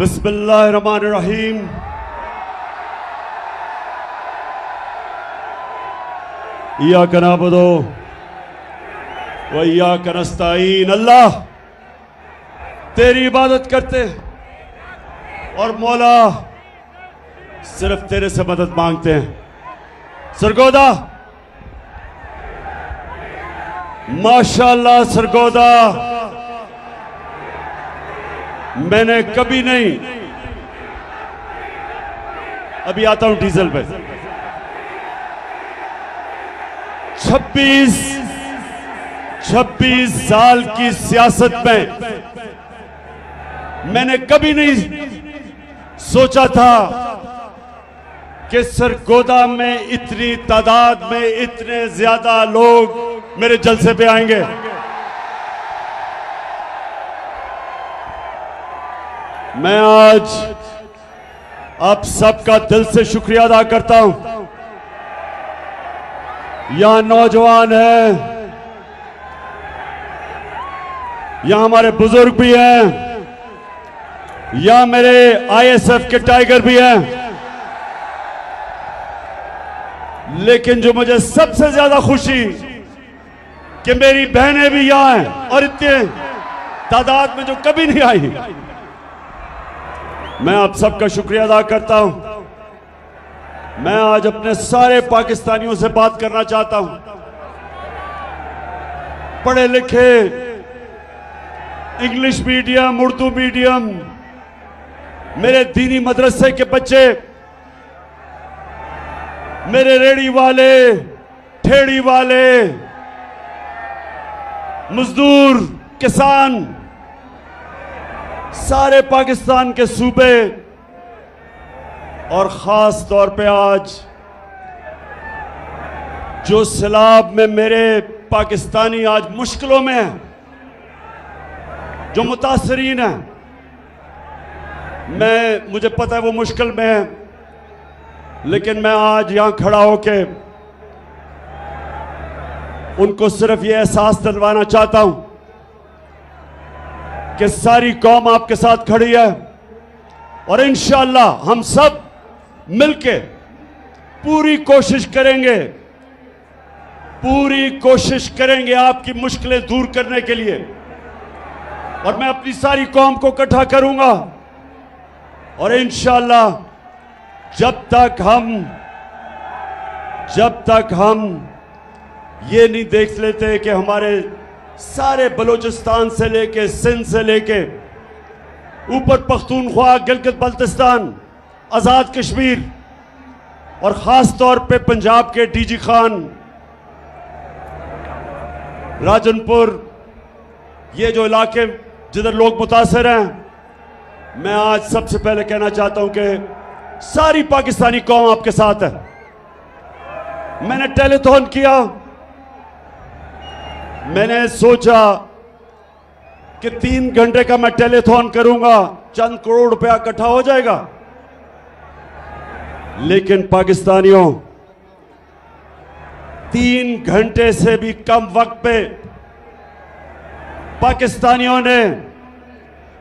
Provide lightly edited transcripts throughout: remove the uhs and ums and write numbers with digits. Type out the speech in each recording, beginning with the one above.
बिस्मिल्लाहिर्रहमानिर्रहीम। इय्याका नअबुदु व इय्याका नस्तईन। अल्लाह तेरी इबादत करते और मौला सिर्फ तेरे से मदद मांगते हैं। सरगोदा माशाअल्लाह, सरगोदा मैंने कभी नहीं, अभी आता हूं डीजल पे, 26 साल की सियासत में मैंने कभी नहीं सोचा था कि सरगोदा में इतनी तादाद में इतने ज्यादा लोग मेरे जलसे पे आएंगे। मैं आज आप सबका दिल से शुक्रिया अदा करता हूं। यहां नौजवान हैं, यहां हमारे बुजुर्ग भी हैं, यहां मेरे आईएसएफ के टाइगर भी हैं, लेकिन जो मुझे सबसे ज्यादा खुशी कि मेरी बहनें भी यहां हैं और इतने तादाद में जो कभी नहीं आई। मैं आप सबका शुक्रिया अदा करता हूं। मैं आज अपने सारे पाकिस्तानियों से बात करना चाहता हूं। पढ़े लिखे, इंग्लिश मीडियम, उर्दू मीडियम, मेरे दीनी मदरसे के बच्चे, मेरे रेड़ी वाले, ठेड़ी वाले, मजदूर, किसान, सारे पाकिस्तान के सूबे और खास तौर पे आज जो सैलाब में मेरे पाकिस्तानी आज मुश्किलों में हैं, जो मुतासरीन हैं, मुझे पता है वो मुश्किल में है, लेकिन मैं आज यहां खड़ा होके उनको सिर्फ ये एहसास दिलवाना चाहता हूं कि सारी कौम आपके साथ खड़ी है और इंशाअल्लाह हम सब मिलके पूरी कोशिश करेंगे आपकी मुश्किलें दूर करने के लिए। और मैं अपनी सारी कौम को इकट्ठा करूंगा और इंशाअल्लाह जब तक हम ये नहीं देख लेते कि हमारे सारे बलूचिस्तान से लेके, सिंध से लेके ऊपर पख्तूनख्वा, गिलगित बल्तिस्तान, आज़ाद कश्मीर और ख़ास तौर पे पंजाब के डीजी खान, राजनपुर, ये जो इलाके जिधर लोग मुतासर हैं, मैं आज सबसे पहले कहना चाहता हूं कि सारी पाकिस्तानी कौम आपके साथ है। मैंने टेलीथॉन किया, मैंने सोचा कि 3 घंटे का मैं टेलीथॉन करूंगा, चंद करोड़ रुपया इकट्ठा हो जाएगा। लेकिन पाकिस्तानियों, 3 घंटे से भी कम वक्त पे पाकिस्तानियों ने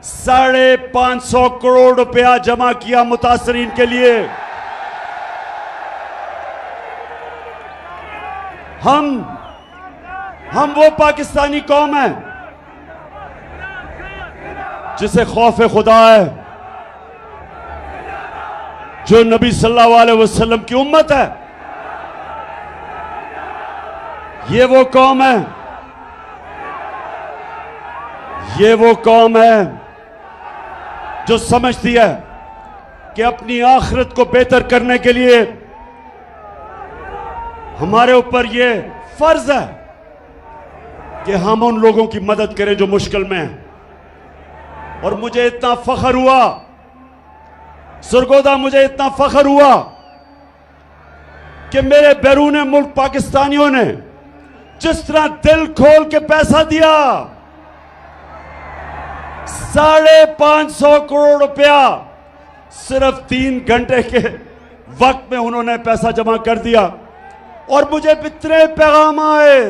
550 करोड़ रुपया जमा किया मुतासरीन के लिए। हम वो पाकिस्तानी कौम है जिसे खौफ खुदा है, जो नबी सल्लल्लाहु अलैहि वसल्लम की उम्मत है। ये वो कौम है जो समझती है कि अपनी आखिरत को बेहतर करने के लिए हमारे ऊपर ये फर्ज है कि हम उन लोगों की मदद करें जो मुश्किल में हैं। और मुझे इतना फख्र हुआ सरगोदा, मुझे इतना फख्र हुआ कि मेरे बैरून मुल्क पाकिस्तानियों ने जिस तरह दिल खोल के पैसा दिया, 550 करोड़ रुपया सिर्फ 3 घंटे के वक्त में उन्होंने पैसा जमा कर दिया। और मुझे इतने पैगाम आए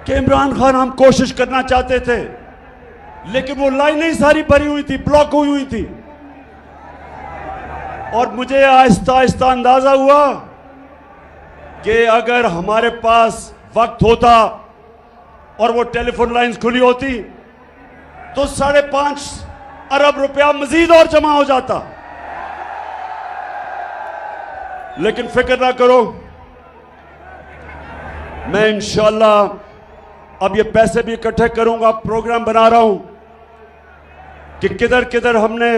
कि इमरान खान, हम कोशिश करना चाहते थे लेकिन वो लाइनें सारी भरी हुई थी, ब्लॉक हुई थी। और मुझे आहिस्ता आहिस्ता अंदाजा हुआ कि अगर हमारे पास वक्त होता और वो टेलीफोन लाइंस खुली होती तो 5.5 अरब रुपया मजीद और जमा हो जाता। लेकिन फिक्र ना करो, मैं इंशाअल्लाह अब ये पैसे भी इकट्ठे करूंगा। प्रोग्राम बना रहा हूं कि किधर किधर हमने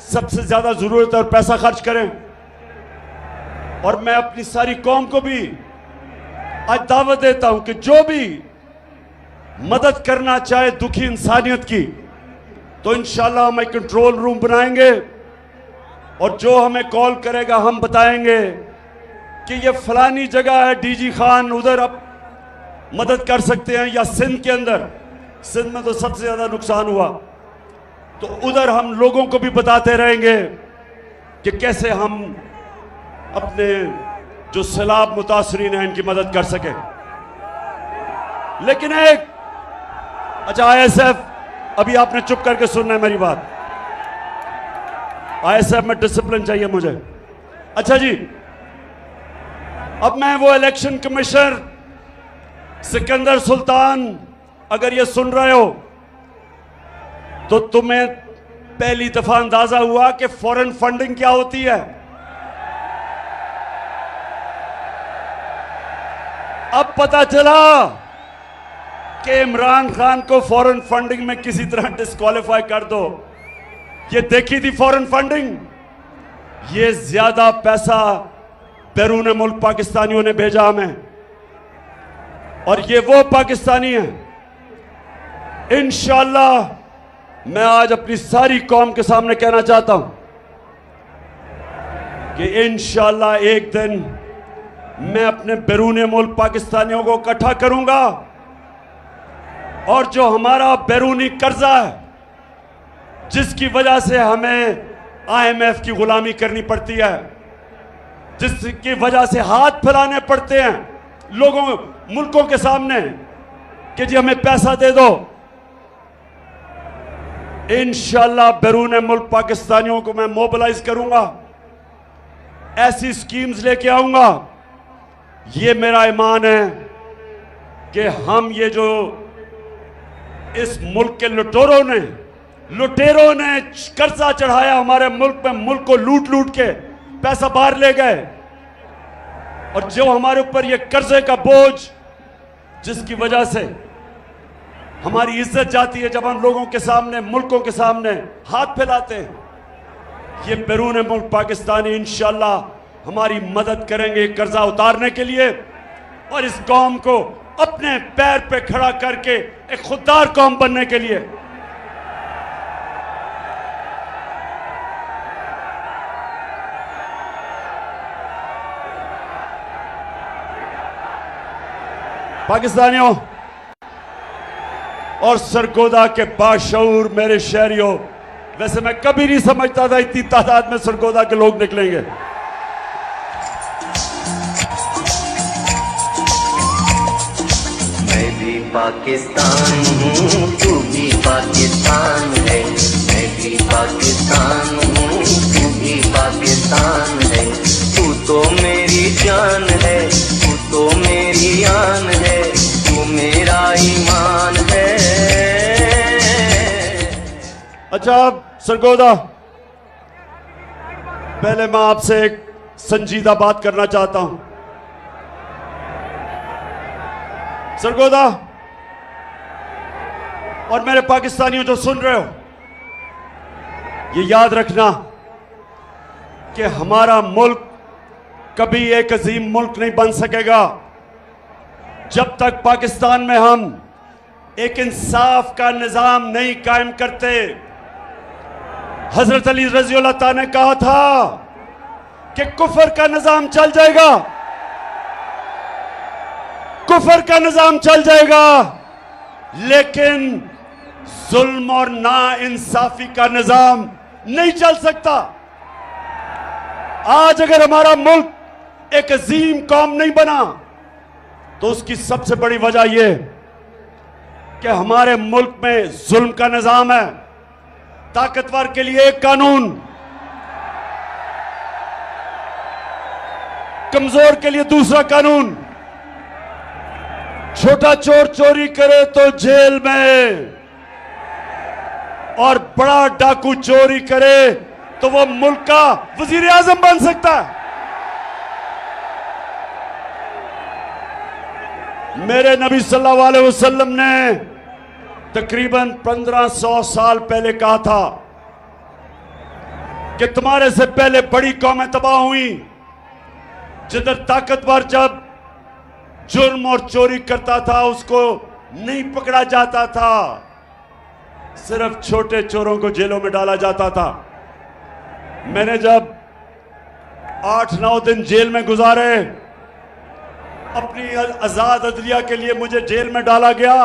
सबसे ज्यादा जरूरत है और पैसा खर्च करें। और मैं अपनी सारी कौम को भी आज दावत देता हूं कि जो भी मदद करना चाहे दुखी इंसानियत की, तो इंशाअल्लाह हम एक कंट्रोल रूम बनाएंगे और जो हमें कॉल करेगा हम बताएंगे कि ये फलानी जगह है, डीजी खान उधर अब मदद कर सकते हैं, या सिंध के अंदर, सिंध में तो सबसे ज्यादा नुकसान हुआ, तो उधर हम लोगों को भी बताते रहेंगे कि कैसे हम अपने जो सैलाब मुतासरीन हैं इनकी मदद कर सके। लेकिन एक अच्छा आईएसएफ, अभी आपने चुप करके सुनना है मेरी बात। आईएसएफ में डिसिप्लिन चाहिए मुझे। अच्छा जी, अब मैं वो इलेक्शन कमिश्नर सिकंदर सुल्तान, अगर ये सुन रहे हो तो तुम्हें पहली दफा अंदाजा हुआ कि फॉरेन फंडिंग क्या होती है। अब पता चला कि इमरान खान को फॉरेन फंडिंग में किसी तरह डिस्क्वालीफाई कर दो। ये देखी थी फॉरेन फंडिंग, ये ज्यादा पैसा बैरून मुल्क पाकिस्तानियों ने भेजा हमें, और ये वो पाकिस्तानी हैं। इंशाअल्लाह मैं आज अपनी सारी कौम के सामने कहना चाहता हूं कि इंशाअल्लाह एक दिन मैं अपने बैरून मुल्क पाकिस्तानियों को इकट्ठा करूंगा, और जो हमारा बैरूनी कर्जा है, जिसकी वजह से हमें आईएमएफ की गुलामी करनी पड़ती है, जिसकी वजह से हाथ फैलाने पड़ते हैं लोगों मुल्कों के सामने कि जी हमें पैसा दे दो, इंशाअल्लाह बैरून मुल्क पाकिस्तानियों को मैं मोबिलाइज करूंगा, ऐसी स्कीम्स लेके आऊंगा। ये मेरा ईमान है कि हम ये जो इस मुल्क के लुटेरों ने कर्जा चढ़ाया हमारे मुल्क में, मुल्क को लूट लूट के पैसा बाहर ले गए, और जो हमारे ऊपर ये कर्जे का बोझ, जिसकी वजह से हमारी इज्जत जाती है जब हम लोगों के सामने, मुल्कों के सामने हाथ फैलाते हैं, ये बैरून मुल्क पाकिस्तानी इंशाअल्लाह हमारी मदद करेंगे कर्जा उतारने के लिए, और इस कौम को अपने पैर पे खड़ा करके एक खुददार कौम बनने के लिए। पाकिस्तानियों और सरगोदा के बाशऊर मेरे शहरियों, वैसे मैं कभी नहीं समझता था इतनी तादाद में सरगोदा के लोग निकलेंगे। मैं भी पाकिस्तान हूँ, तू भी पाकिस्तान है, मैं भी पाकिस्तान हूँ, तू भी पाकिस्तान है, तू तो मेरी जान है, तू तो मेरी आन है, तू मेरा ईमान है। अच्छा सरगोदा, पहले मैं आपसे एक संजीदा बात करना चाहता हूं। सरगोदा और मेरे पाकिस्तानियों जो सुन रहे हो, ये याद रखना कि हमारा मुल्क कभी एक अजीम मुल्क नहीं बन सकेगा जब तक पाकिस्तान में हम एक इंसाफ का निजाम नहीं कायम करते। हजरत अली रज़ी अल्लाह ताला ने कहा था कि कुफर का निजाम चल जाएगा, कुफर का निजाम चल जाएगा, लेकिन जुल्म और ना इंसाफी का निजाम नहीं चल सकता। आज अगर हमारा मुल्क एक अजीम कौम नहीं बना तो उसकी सबसे बड़ी वजह यह कि हमारे मुल्क में जुल्म का निजाम है। ताकतवर के लिए एक कानून, कमजोर के लिए दूसरा कानून। छोटा चोर चोरी करे तो जेल में, और बड़ा डाकू चोरी करे तो वो मुल्क का वजीर आजम बन सकता है। मेरे नबी सल्लल्लाहु अलैहि वसल्लम ने तकरीबन 1500 साल पहले कहा था कि तुम्हारे से पहले बड़ी कौमें तबाह हुई, जिधर ताकतवर जब जुर्म और चोरी करता था उसको नहीं पकड़ा जाता था, सिर्फ छोटे चोरों को जेलों में डाला जाता था। मैंने जब 8-9 दिन जेल में गुजारे, अपनी आजाद अदलिया के लिए मुझे जेल में डाला गया।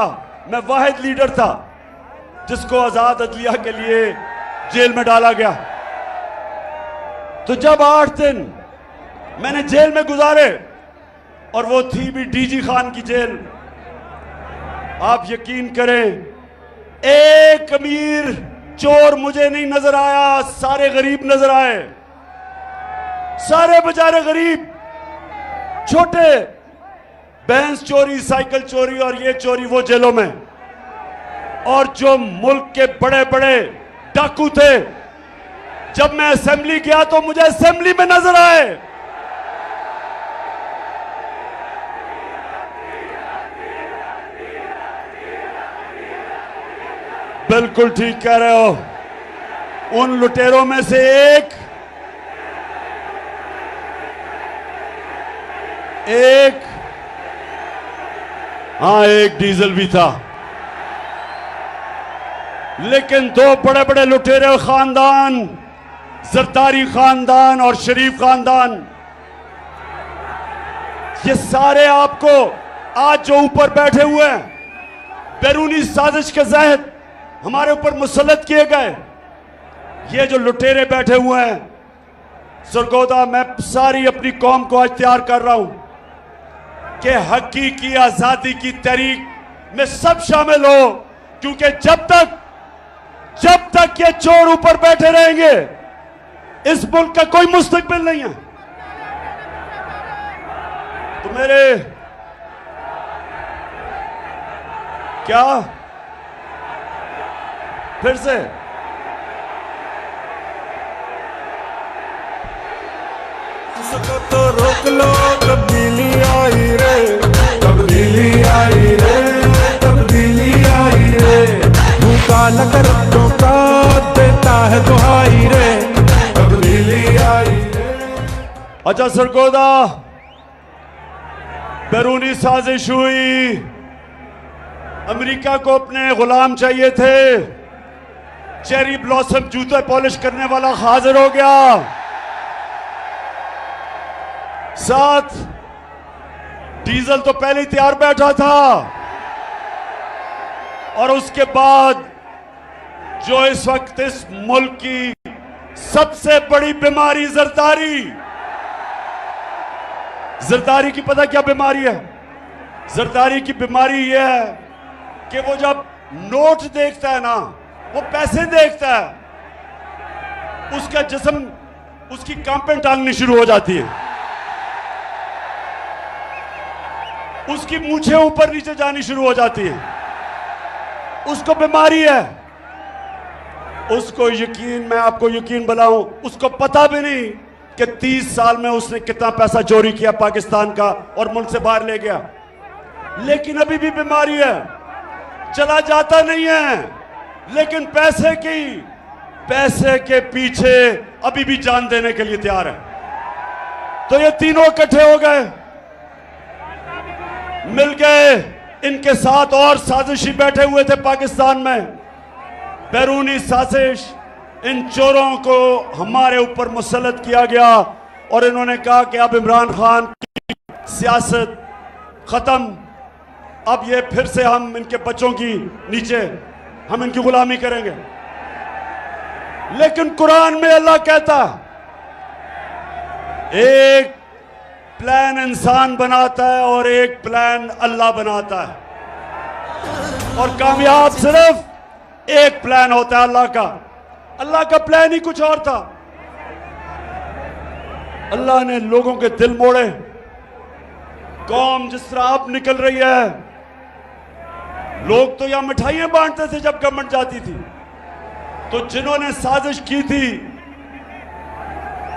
मैं वाहिद लीडर था जिसको आजाद अदलिया के लिए जेल में डाला गया। तो जब 8 दिन मैंने जेल में गुजारे, और वो थी भी डीजी खान की जेल, आप यकीन करें एक अमीर चोर मुझे नहीं नजर आया, सारे गरीब नजर आए। सारे बेचारे गरीब, छोटे, भैंस चोरी, साइकिल चोरी और ये चोरी वो जेलों में। और जो मुल्क के बड़े बड़े डाकू थे, जब मैं असेंबली गया तो मुझे असेंबली में नजर आए। बिल्कुल ठीक कह रहे हो। उन लुटेरों में से एक हाँ, एक डीजल भी था। लेकिन दो बड़े बड़े लुटेरे खानदान, जरदारी खानदान और शरीफ खानदान, ये सारे आपको आज जो ऊपर बैठे हुए हैं, बैरूनी साजिश के तहत हमारे ऊपर मुसल्लत किए गए ये जो लुटेरे बैठे हुए हैं, सरगोदा, मैं सारी अपनी कौम को आज तैयार कर रहा हूं कि हकीकी आजादी की तहरीक में सब शामिल हो, क्योंकि जब तक ये चोर ऊपर बैठे रहेंगे, इस मुल्क का कोई मुस्तकबिल नहीं है। तो मेरे क्या फिर से उसको तो रोक लो, तब्दीली आई रे, तब्दीली आई रे, तब्दीली आई रे। भूखा लगर धोखा देता है दुहाई रे, तब्दीली आई रे। अच्छा सरगोदा, बैरूनी साजिश हुई, अमेरिका को अपने गुलाम चाहिए थे, चेरी ब्लॉसम जूते पॉलिश करने वाला हाजिर हो गया, साथ डीजल तो पहले ही तैयार बैठा था, और उसके बाद जो इस वक्त इस मुल्क की सबसे बड़ी बीमारी जरदारी की पता क्या बीमारी है? जरदारी की बीमारी यह है कि वो जब नोट देखता है ना, वो पैसे देखता है, उसका जिस्म, उसकी कांपें टांगनी शुरू हो जाती है, उसकी मूछें ऊपर नीचे जानी शुरू हो जाती है, उसको बीमारी है। उसको यकीन, मैं आपको यकीन बनाऊं, उसको पता भी नहीं कि 30 साल में उसने कितना पैसा चोरी किया पाकिस्तान का और मुल्क से बाहर ले गया, लेकिन अभी भी बीमारी है, चला जाता नहीं है, लेकिन पैसे के पीछे अभी भी जान देने के लिए तैयार है। तो ये तीनों इकट्ठे हो गए, मिल गए, इनके साथ और साजिशी बैठे हुए थे पाकिस्तान में, बैरूनी साजिश। इन चोरों को हमारे ऊपर मुसल्लत किया गया और इन्होंने कहा कि अब इमरान खान की सियासत खत्म, अब ये फिर से हम इनके बच्चों की नीचे हम इनकी गुलामी करेंगे। लेकिन कुरान में अल्लाह कहता, एक प्लान इंसान बनाता है और एक प्लान अल्लाह बनाता है। और कामयाब सिर्फ एक प्लान होता है अल्लाह का। अल्लाह का प्लान ही कुछ और था। अल्लाह ने लोगों के दिल मोड़े। कौम जिस तरह अब निकल रही है, लोग तो यहां मिठाइयां बांटते थे जब गवर्नमेंट जाती थी, तो जिन्होंने साजिश की थी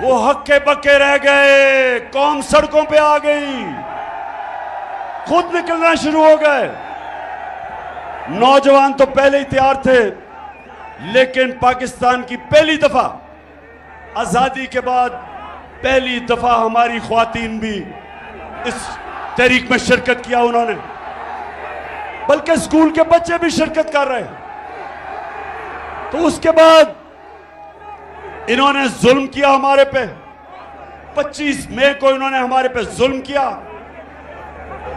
वो हक्के बक्के रह गए। कौम सड़कों पे आ गई, खुद निकलना शुरू हो गए। नौजवान तो पहले ही तैयार थे, लेकिन पाकिस्तान की पहली दफा आजादी के बाद पहली दफा हमारी ख्वातीन भी इस तहरीक में शिरकत किया उन्होंने, बल्कि स्कूल के बच्चे भी शिरकत कर रहे हैं। तो उसके बाद इन्होंने जुल्म किया हमारे पे। 25 मई को इन्होंने हमारे पे जुल्म किया।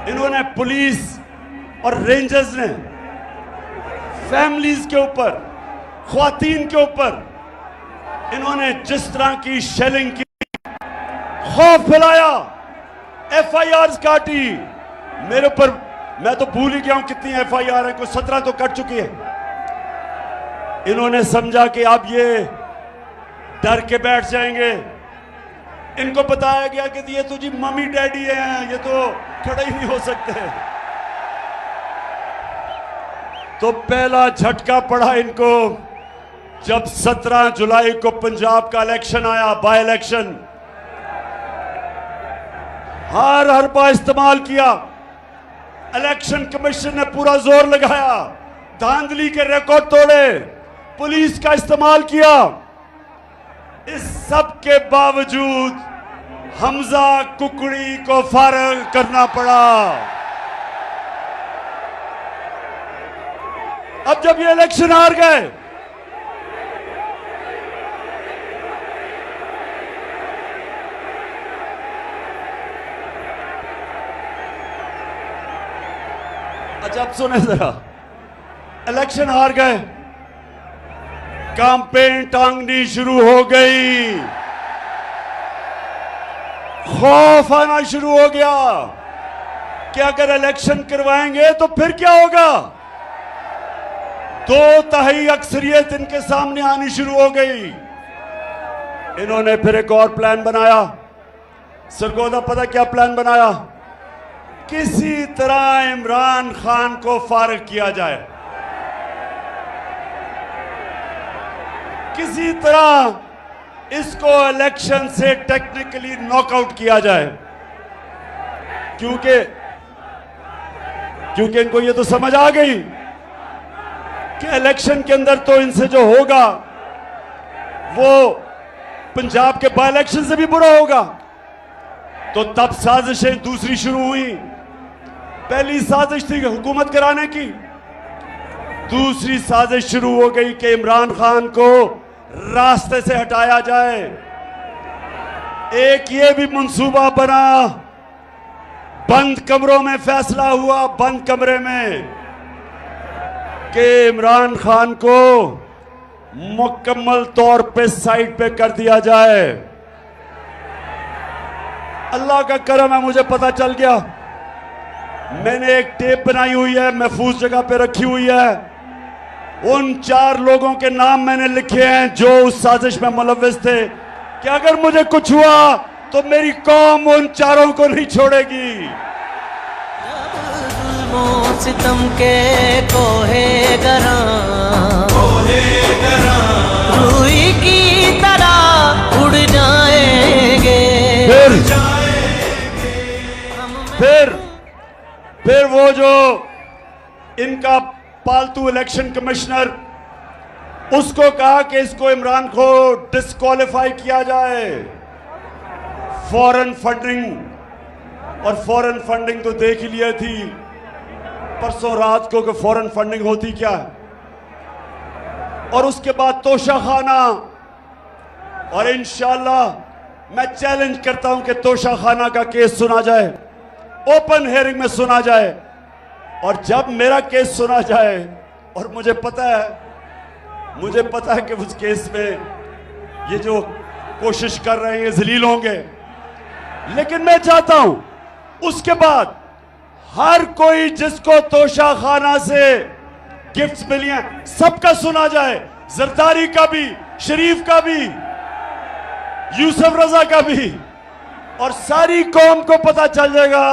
इन्होंने पुलिस और रेंजर्स ने फैमिलीज के ऊपर, ख्वातीन के ऊपर इन्होंने जिस तरह की शेलिंग की, खौफ फैलाया, FIRs काटी मेरे ऊपर। मैं तो भूल ही गया हूं कितनी FIR है, कोई 17 तो कट चुकी है। इन्होंने समझा कि अब ये डर के बैठ जाएंगे। इनको बताया गया कि ये तो जी मम्मी डैडी हैं, ये तो खड़े ही नहीं हो सकते। तो पहला झटका पड़ा इनको जब 17 जुलाई को पंजाब का इलेक्शन आया, बाय इलेक्शन। हर हरबा इस्तेमाल किया। इलेक्शन कमीशन ने पूरा जोर लगाया, धांधली के रिकॉर्ड तोड़े, पुलिस का इस्तेमाल किया। इस सब के बावजूद हमजा कुकड़ी को फारग करना पड़ा। अब जब ये इलेक्शन हार गए, अच्छा अब सुने जरा, इलेक्शन हार गए, कैंपेन टांगनी शुरू हो गई, खौफ आना शुरू हो गया कि अगर इलेक्शन करवाएंगे तो फिर क्या होगा। 2/3 अक्सरियत इनके सामने आनी शुरू हो गई। इन्होंने फिर एक और प्लान बनाया। सरगोदा पता क्या प्लान बनाया? किसी तरह इमरान खान को फारिग किया जाए, किसी तरह इसको इलेक्शन से टेक्निकली नॉकआउट किया जाए, क्योंकि इनको ये तो समझ आ गई कि इलेक्शन के अंदर तो इनसे जो होगा वो पंजाब के बाय इलेक्शन से भी बुरा होगा। तो तब साजिशें दूसरी शुरू हुई। पहली साजिश थी हुकूमत कराने की, दूसरी साजिश शुरू हो गई कि इमरान खान को रास्ते से हटाया जाए। एक ये भी मंसूबा बना, बंद कमरों में फैसला हुआ, बंद कमरे में, कि इमरान खान को मुकम्मल तौर पे साइड पे कर दिया जाए। अल्लाह का करम है, मुझे पता चल गया। मैंने एक टेप बनाई हुई है, महफूज जगह पे रखी हुई है। उन 4 लोगों के नाम मैंने लिखे हैं जो उस साजिश में मुलव्विस थे, कि अगर मुझे कुछ हुआ तो मेरी कौम उन 4 को नहीं छोड़ेगी। सितम के कोहे गरा रूई की तरह उड़ जाएंगे। फिर वो जो इनका पालतू इलेक्शन कमिश्नर, उसको कहा कि इसको इमरान को डिस्क्वालीफाई किया जाए। फॉरेन फंडिंग, और फॉरेन फंडिंग तो देख ही लिया थी परसों रात को कि फॉरेन फंडिंग होती क्या है। और उसके बाद तोशाखाना, और इंशाल्लाह मैं चैलेंज करता हूं कि तोशाखाना का केस सुना जाए, ओपन हियरिंग में सुना जाए। और जब मेरा केस सुना जाए, और मुझे पता है कि उस केस में ये जो कोशिश कर रहे हैं ये जलील होंगे, लेकिन मैं चाहता हूं उसके बाद हर कोई जिसको तोशाखाना से गिफ्ट्स मिली हैं, सबका सुना जाए, जरदारी का भी, शरीफ का भी, यूसुफ रजा का भी, और सारी कौम को पता चल जाएगा,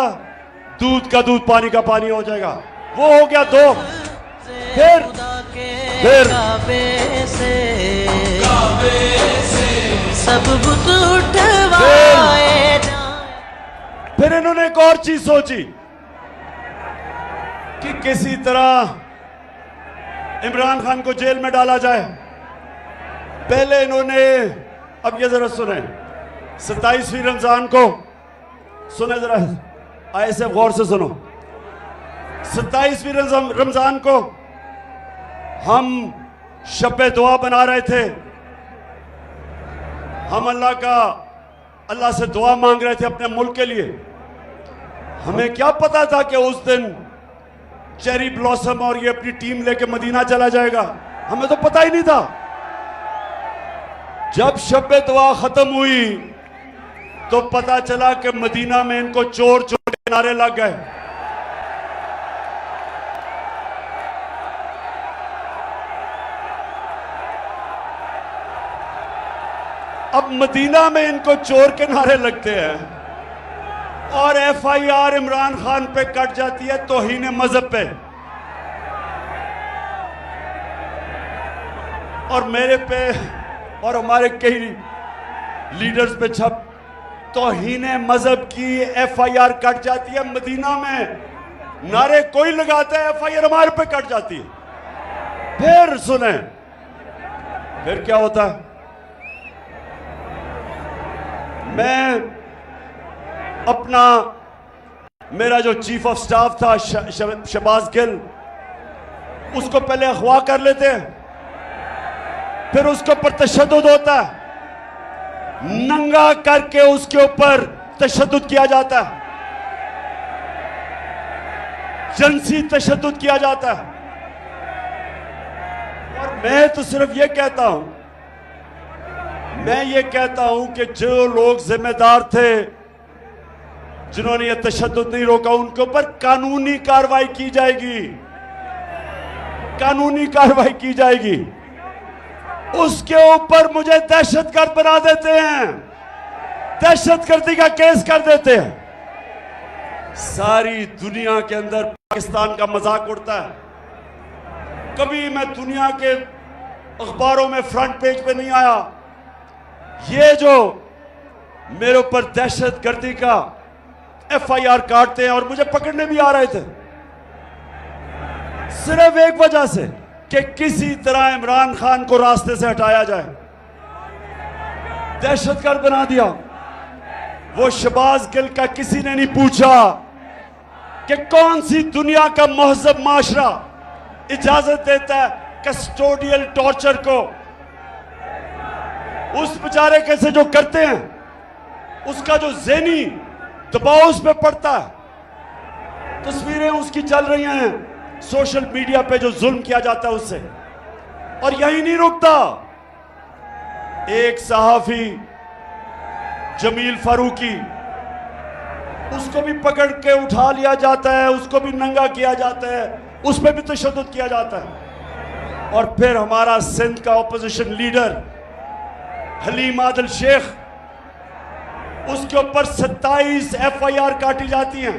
दूध का दूध पानी का पानी हो जाएगा। वो हो गया दो। फिर काबे से सब बुत उठवाए जाएं। फिर इन्होंने एक और चीज सोची कि किसी तरह इमरान खान को जेल में डाला जाए। पहले इन्होंने, अब ये जरा सुने, 27वीं रमजान को सुने, जरा ऐसे गौर से सुनो। 27वीं रमजान को हम शब दुआ बना रहे थे, हम अल्लाह से दुआ मांग रहे थे अपने मुल्क के लिए। हमें क्या पता था कि उस दिन चेरी ब्लॉसम और ये अपनी टीम लेके मदीना चला जाएगा, हमें तो पता ही नहीं था। जब शब दुआ खत्म हुई तो पता चला कि मदीना में इनको चोर चोर के नारे लग गए। अब मदीना में इनको चोर के नारे लगते हैं और FIR इमरान खान पे कट जाती है तौहीन मजहब पे, और मेरे पे और हमारे कई लीडर्स पे छप तौहीन मजहब की FIR कट जाती है। मदीना में नारे कोई लगाता है, FIR हमारे पे कट जाती है। फिर सुने, फिर क्या होता है। मैं अपना, मेरा जो चीफ ऑफ स्टाफ था शहबाज गिल, उसको पहले अगवा कर लेते हैं, फिर उसके ऊपर तशद्दुद होता है, नंगा करके उसके ऊपर तशद्दुद किया जाता है, जिनसी तशद्दुद किया जाता है। और मैं तो सिर्फ ये कहता हूं, मैं ये कहता हूं कि जो लोग जिम्मेदार थे, जिन्होंने ये तशद्दुद नहीं रोका, उनके ऊपर कानूनी कार्रवाई की जाएगी, कानूनी कार्रवाई की जाएगी। उसके ऊपर मुझे दहशतगर्द बना देते हैं, दहशतगर्दी का केस कर देते हैं। सारी दुनिया के अंदर पाकिस्तान का मजाक उड़ता है। कभी मैं दुनिया के अखबारों में फ्रंट पेज पे नहीं आया। ये जो मेरे ऊपर दहशतगर्दी का FIR काटते हैं और मुझे पकड़ने भी आ रहे थे, सिर्फ एक वजह से कि किसी तरह इमरान खान को रास्ते से हटाया जाए, दहशतगर्द बना दिया। वो शहबाज गिल का किसी ने नहीं पूछा कि कौन सी दुनिया का महजब माशरा इजाजत देता है कस्टोडियल टॉर्चर को। उस बेचारे कैसे जो करते हैं, उसका जो ज़हनी दबाव उस पर पड़ता है। तस्वीरें उसकी चल रही हैं सोशल मीडिया पे, जो जुल्म किया जाता है उससे। और यही नहीं रुकता, एक सहाफी जमील फारूकी, उसको भी पकड़ के उठा लिया जाता है, उसको भी नंगा किया जाता है, उस पर भी तशद्दुद किया जाता है। और फिर हमारा सिंध का ऑपोजिशन लीडर हलीम आदिल शेख, उसके ऊपर 27 FIR काटी जाती हैं।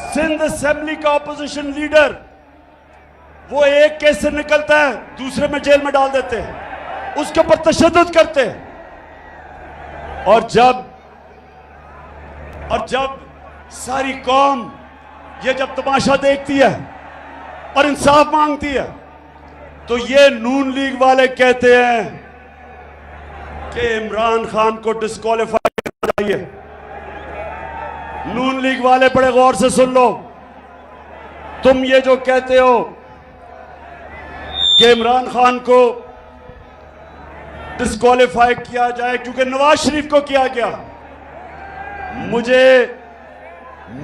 सिंध असेंबली का ऑपोजिशन लीडर, वो एक केस से निकलता है दूसरे में जेल में डाल देते हैं, उसके ऊपर तशद्दुद करते हैं। और जब सारी कौम ये जब तमाशा देखती है और इंसाफ मांगती है, तो ये नून लीग वाले कहते हैं कि इमरान खान को डिस्क्वालीफाई करना चाहिए। नून लीग वाले बड़े गौर से सुन लो, तुम ये जो कहते हो कि इमरान खान को डिस्क्वालीफाई किया जाए क्योंकि नवाज शरीफ को किया गया,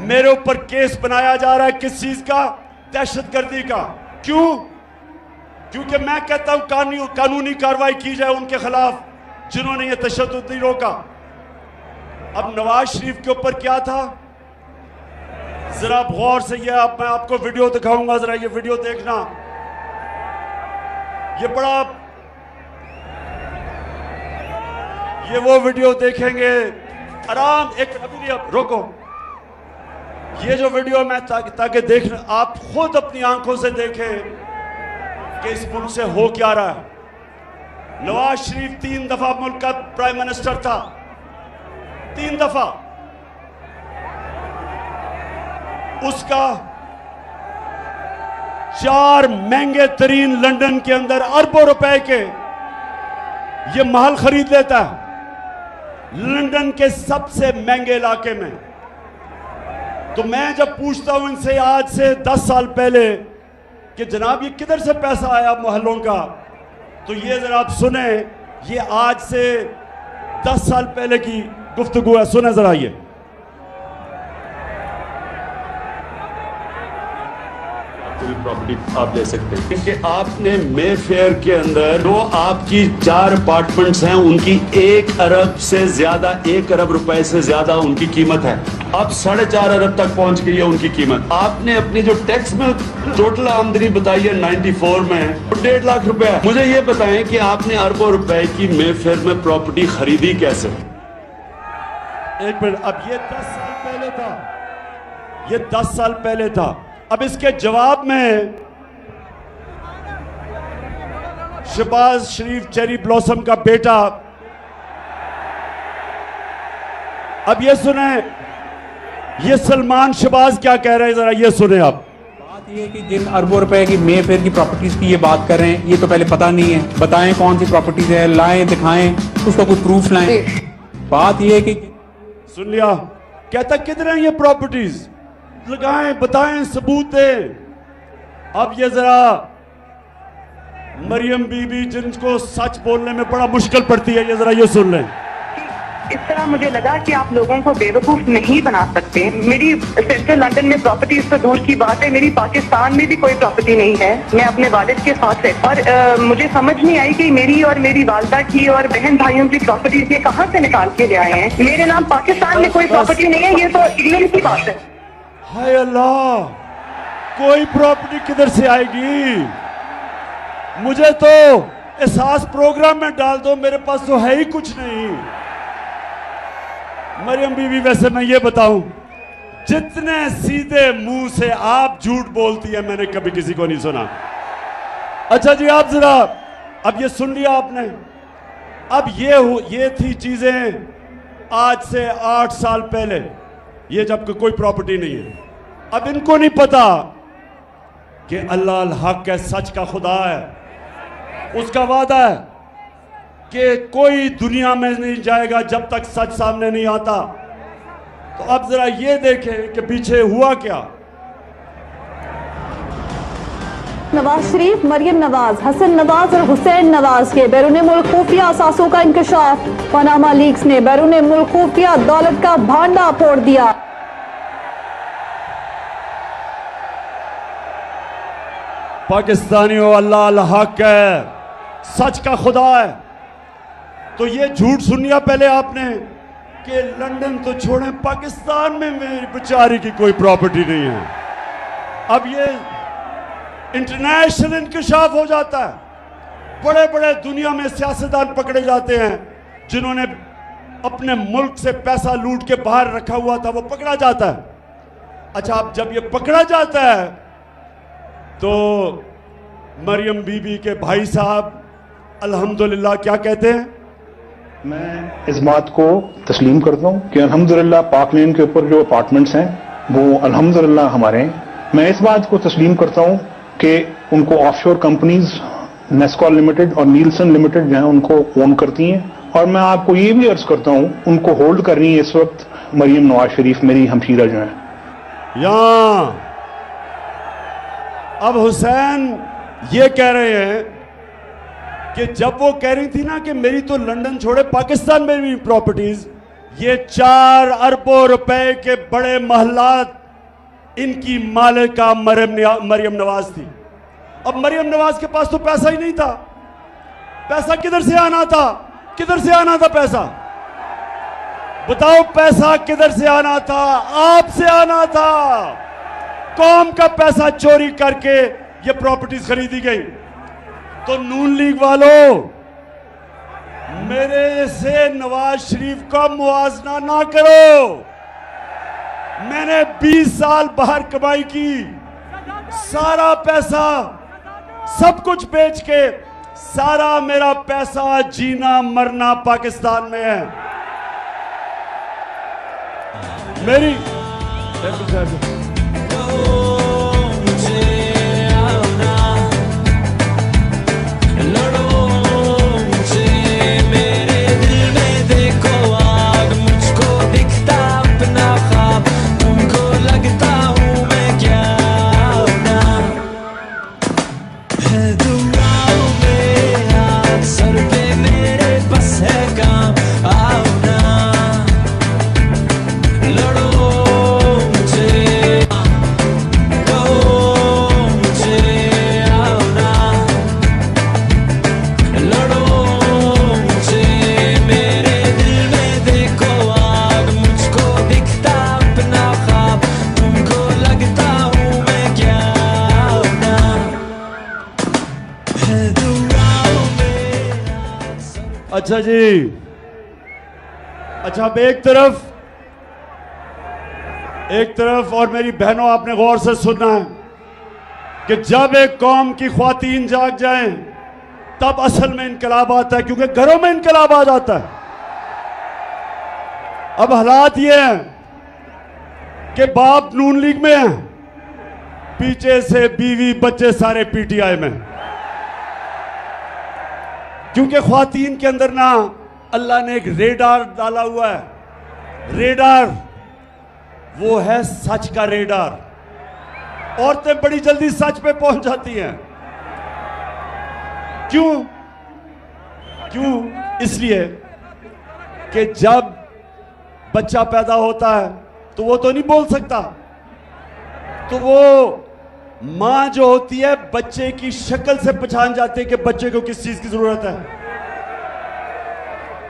मेरे ऊपर केस बनाया जा रहा है किस चीज का? दहशतगर्दी का। क्यों? क्योंकि मैं कहता हूं कानूनी कार्रवाई की जाए उनके खिलाफ जिन्होंने ये तशद्दुद नहीं रोका। अब नवाज शरीफ के ऊपर क्या था? जरा गौर से ये मैं आपको वीडियो दिखाऊंगा, जरा ये वीडियो देखना। ये वो वीडियो देखेंगे आराम एक अभी अब रोको। ये जो वीडियो मैं ताकि देख आप खुद अपनी आंखों से देखें कि इस मुल्क से हो क्या रहा है। नवाज शरीफ 3 दफा मुल्क का प्राइम मिनिस्टर था, 3 दफा। उसका 4 महंगे तरीन लंदन के अंदर अरबों रुपए के ये महल खरीद लेता है, लंदन के सबसे महंगे इलाके में। तो मैं जब पूछता हूं इनसे आज से 10 साल पहले कि जनाब ये किधर से पैसा आया महलों का, तो ये जरा आप सुने, ये आज से 10 साल पहले की गुफ्तगू है, सुने जरा ये। प्रॉपर्टी आप ले सकते हैं क्योंकि आपने मे फेयर के अंदर जो आपकी 4 अपार्टमेंट्स हैं उनकी 1 अरब से ज्यादा, 1 अरब रुपए से ज्यादा उनकी कीमत है। अब 4.5 अरब तक पहुंच गई है उनकी कीमत। आपने अपनी जो टैक्स में टोटल आमदनी बताई है 94 में 1.5 लाख रुपए है। मुझे ये बताएं कि आपने अरबों रुपए की मे फेयर में प्रॉपर्टी खरीदी कैसे? एक मिनट, अब ये 10 साल पहले था, ये 10 साल पहले था। अब इसके जवाब में शहबाज शरीफ चेरी ब्लॉसम का बेटा, अब ये सुने, ये सलमान शहबाज क्या कह रहे हैं, जरा ये सुने आप। बात ये है कि जिन अरबों रुपए की मे फेयर की प्रॉपर्टीज की ये बात कर रहे हैं, ये तो पहले पता नहीं है। बताएं कौन सी प्रॉपर्टीज है, लाएं, दिखाएं, उसका कोई प्रूफ लाएं। बात ये है कि सुन लिया, कहता किधर है ये प्रॉपर्टीज, लगाएं, बताएं, सबूत दें। अब ये जरा मरियम बीबी जिनको सच बोलने में बड़ा मुश्किल पड़ती है, ये जरा ये सुन लें। इस तरह मुझे लगा कि आप लोगों को बेवकूफ नहीं बना सकते। मेरी सेंट्रल लंदन में प्रॉपर्टीज तो दूर की बात है, मेरी पाकिस्तान में भी कोई प्रॉपर्टी नहीं है। मैं अपने वालिद के साथ है और मुझे समझ नहीं आई कि मेरी और मेरी वालदा की और बहन भाइयों की प्रॉपर्टीज ये कहाँ से निकाल के ले आए हैं। मेरे नाम पाकिस्तान में कोई प्रॉपर्टी नहीं है, ये तो इंग्लैंड की बात है। हाय अल्लाह, कोई प्रॉपर्टी किधर से आएगी? मुझे तो एहसास प्रोग्राम में डाल दो, मेरे पास तो है ही कुछ नहीं। मरियम बीबी, वैसे मैं ये बताऊं, जितने सीधे मुंह से आप झूठ बोलती है मैंने कभी किसी को नहीं सुना। अच्छा जी, आप जरा अब ये सुन लिया आपने। अब ये थी चीजें आज से 8 साल पहले, ये जबकि कोई प्रॉपर्टी नहीं है। अब इनको नहीं पता कि अल्लाह अल हक है, सच का खुदा है, उसका वादा है कि कोई दुनिया में नहीं जाएगा जब तक सच सामने नहीं आता। तो अब जरा ये देखें कि पीछे हुआ क्या। नवाज शरीफ, मरियम नवाज, हसन नवाज और हुसैन नवाज के बैरून मुल्क खुफिया असासों का इंकशाफ। पनामा लीक्स ने बैरून मुल्क खुफिया दौलत का भांडा फोड़ दिया। पाकिस्तानियों, अल्लाह अल हक है, सच का खुदा है। तो ये झूठ सुनिया पहले आपने कि लंदन तो छोड़ें, पाकिस्तान में मेरी बेचारी की कोई प्रॉपर्टी नहीं है। अब ये इंटरनेशनल इंकशाफ हो जाता है। बड़े बड़े दुनिया में सियासतदान पकड़े जाते हैं जिन्होंने अपने मुल्क से पैसा लूट के बाहर रखा हुआ था, वो पकड़ा जाता है। अच्छा, अब जब ये पकड़ा जाता है तो मरियम बीबी के भाई साहब अल्हम्दुलिल्लाह क्या कहते हैं? मैं इस बात को तस्लीम करता हूँ कि अल्हम्दुलिल्लाह पाक लेन के ऊपर जो अपार्टमेंट्स हैं वो अल्हम्दुलिल्लाह हमारे हैं। मैं इस बात को तस्लीम करता हूँ कि उनको ऑफशोर कंपनीज नेस्कॉल लिमिटेड और नीलसन लिमिटेड जो है उनको ओन करती हैं। और मैं आपको ये भी अर्ज करता हूँ उनको होल्ड कर रही है इस वक्त मरियम नवाज शरीफ, मेरी हमशीरा जो है। यहाँ अब हुसैन ये कह रहे हैं कि जब वो कह रही थी ना कि मेरी तो लंदन छोड़े पाकिस्तान में भी प्रॉपर्टीज, ये 4 अरबों रुपए के बड़े महलात इनकी मालिका मरियम नवाज थी। अब मरियम नवाज के पास तो पैसा ही नहीं था। पैसा किधर से आना था? किधर से आना था पैसा? बताओ, पैसा किधर से आना था? आपसे आना था। कौम का पैसा चोरी करके ये प्रॉपर्टीज खरीदी गई। तो नून लीग वालों, मेरे से नवाज शरीफ का मुआवजा ना करो। मैंने 20 साल बाहर कमाई की, सारा पैसा सब कुछ बेच के, सारा मेरा पैसा जीना मरना पाकिस्तान में है। मेरी अच्छा जी, अच्छा अब एक तरफ और मेरी बहनों, आपने गौर से सुनना है कि जब एक कौम की ख्वातीन जाग जाएं तब असल में इनकलाब आता है, क्योंकि घरों में इनकलाब आ जाता है। अब हालात ये हैं कि बाप नून लीग में है, पीछे से बीवी बच्चे सारे पीटीआई में, क्योंकि ख्वातीन के अंदर ना अल्लाह ने एक रेडार डाला हुआ है। रेडार वो है सच का रेडार। औरतें बड़ी जल्दी सच पे पहुंच जाती हैं। क्यों? इसलिए कि जब बच्चा पैदा होता है तो वो तो नहीं बोल सकता, तो वो मां जो होती है बच्चे की शक्ल से पहचान जाती है कि बच्चे को किस चीज की जरूरत है।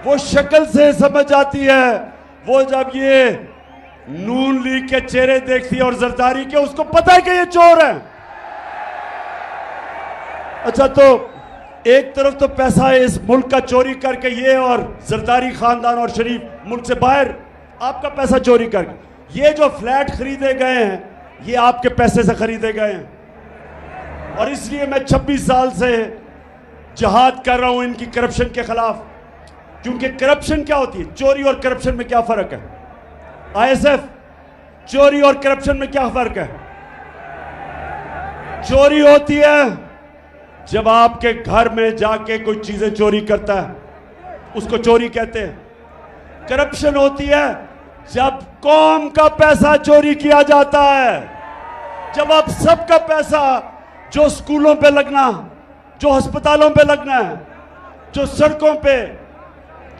वो शक्ल से समझ जाती है। वो जब ये नून लीग के चेहरे देखती है और जरदारी के, उसको पता है कि ये चोर है। अच्छा, तो एक तरफ तो पैसा इस मुल्क का चोरी करके ये और जरदारी खानदान और शरीफ मुल्क से बाहर आपका पैसा चोरी करके, ये जो फ्लैट खरीदे गए हैं ये आपके पैसे से खरीदे गए हैं। और इसलिए मैं 26 साल से जहाद कर रहा हूं इनकी करप्शन के खिलाफ। क्योंकि करप्शन क्या होती है, चोरी और करप्शन में क्या फर्क है? आईएसएफ, चोरी और करप्शन में क्या फर्क है? चोरी होती है जब आपके घर में जाके कोई चीजें चोरी करता है, उसको चोरी कहते हैं। करप्शन होती है जब कौम का पैसा चोरी किया जाता है, जब आप सबका पैसा जो स्कूलों पे लगना, जो अस्पतालों पे लगना है, जो सड़कों पे,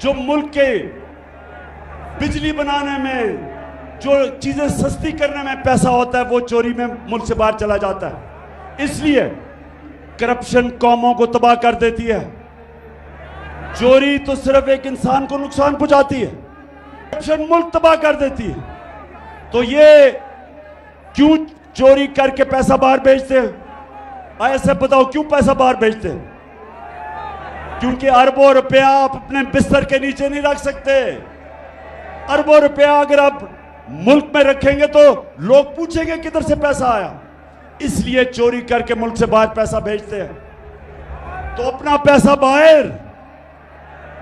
जो मुल्क के बिजली बनाने में, जो चीजें सस्ती करने में पैसा होता है, वो चोरी में मुल्क से बाहर चला जाता है। इसलिए करप्शन कौमों को तबाह कर देती है। चोरी तो सिर्फ एक इंसान को नुकसान पहुंचाती है, करप्शन मुल्क तबाह कर देती है। तो ये क्यों चोरी करके पैसा बाहर भेजते हैं? ऐसे बताओ क्यों पैसा बाहर भेजते हैं? क्योंकि अरबों रुपया आप अपने बिस्तर के नीचे नहीं रख सकते। अरबों रुपया अगर आप मुल्क में रखेंगे तो लोग पूछेंगे किधर से पैसा आया। इसलिए चोरी करके मुल्क से बाहर पैसा भेजते हैं, तो अपना पैसा बाहर।